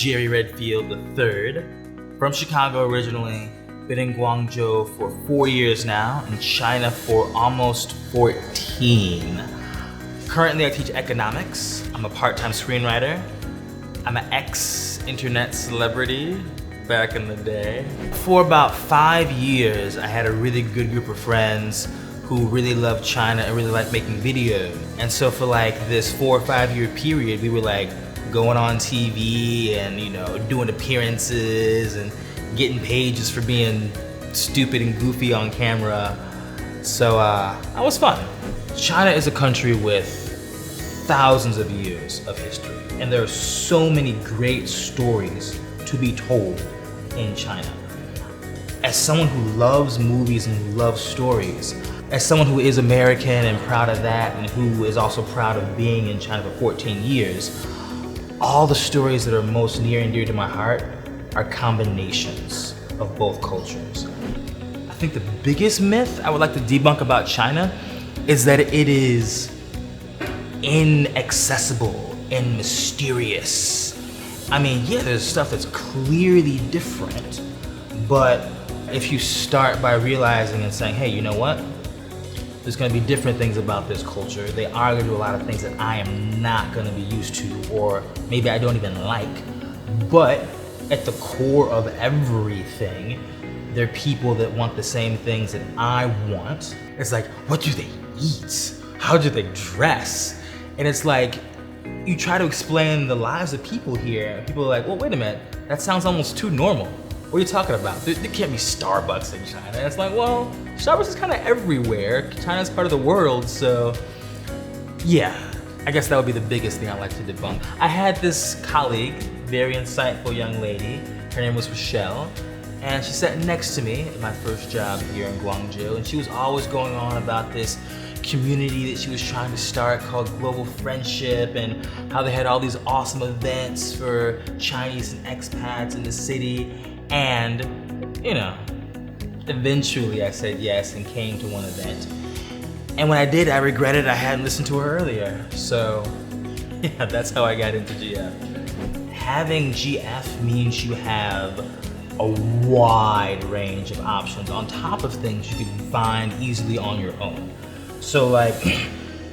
Jerry Redfield III, from Chicago originally, been in Guangzhou for 4 years now, in China for almost 14. Currently I teach economics. I'm a part-time screenwriter. I'm an ex-internet celebrity back in the day. For about 5 years, I had a really good group of friends who really loved China and really liked making videos. And so for like this 4 or 5 year period, we were like going on TV and, you know, doing appearances and getting pages for being stupid and goofy on camera. So that was fun. China is a country with thousands of years of history, and there are so many great stories to be told in China. As someone who loves movies and who loves stories, as someone who is American and proud of that, and who is also proud of being in China for 14 years, all the stories that are most near and dear to my heart are combinations of both cultures. I think the biggest myth I would like to debunk about China is that it is inaccessible and mysterious. I mean, yeah, there's stuff that's clearly different, but if you start by realizing and saying, hey, you know what? There's gonna be different things about this culture. They are gonna do a lot of things that I am not gonna be used to, or maybe I don't even like. But at the core of everything, there are people that want the same things that I want. It's like, what do they eat? How do they dress? And it's like, you try to explain the lives of people here, people are like, well, wait a minute, that sounds almost too normal. What are you talking about? There can't be Starbucks in China. And it's like, well, Starbucks is kind of everywhere. China's part of the world, so yeah. I guess that would be the biggest thing I'd like to debunk. I had this colleague, very insightful young lady. Her name was Rochelle, and she sat next to me at my first job here in Guangzhou, and she was always going on about this community that she was trying to start called Global Friendship, and how they had all these awesome events for Chinese and expats in the city. And, you know, eventually I said yes and came to one event. And when I did, I regretted I hadn't listened to her earlier. So, yeah, that's how I got into GF. Having GF means you have a wide range of options on top of things you can find easily on your own. So like,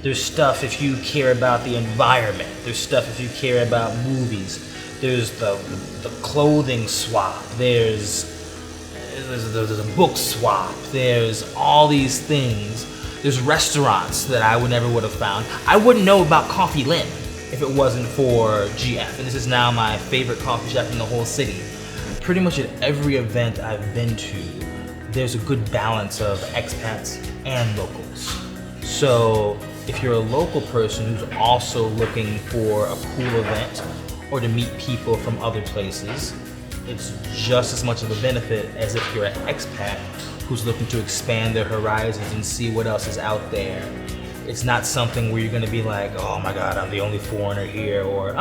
there's stuff if you care about the environment, there's stuff if you care about movies, there's the clothing swap, there's a book swap, there's all these things. There's restaurants that I would have found. I wouldn't know about Coffee Lin if it wasn't for GF, and this is now my favorite coffee shop in the whole city. Pretty much at every event I've been to, there's a good balance of expats and locals. So if you're a local person who's also looking for a cool event or to meet people from other places, it's just as much of a benefit as if you're an expat who's looking to expand their horizons and see what else is out there. It's not something where you're gonna be like, oh my God, I'm the only foreigner here, or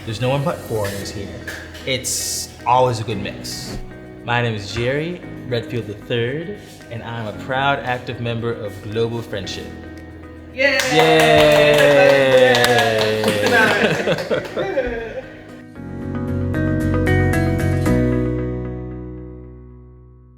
there's no one but foreigners here. It's always a good mix. My name is Jerry Redfield III, and I'm a proud active member of Global Friendship. Yay! Yay!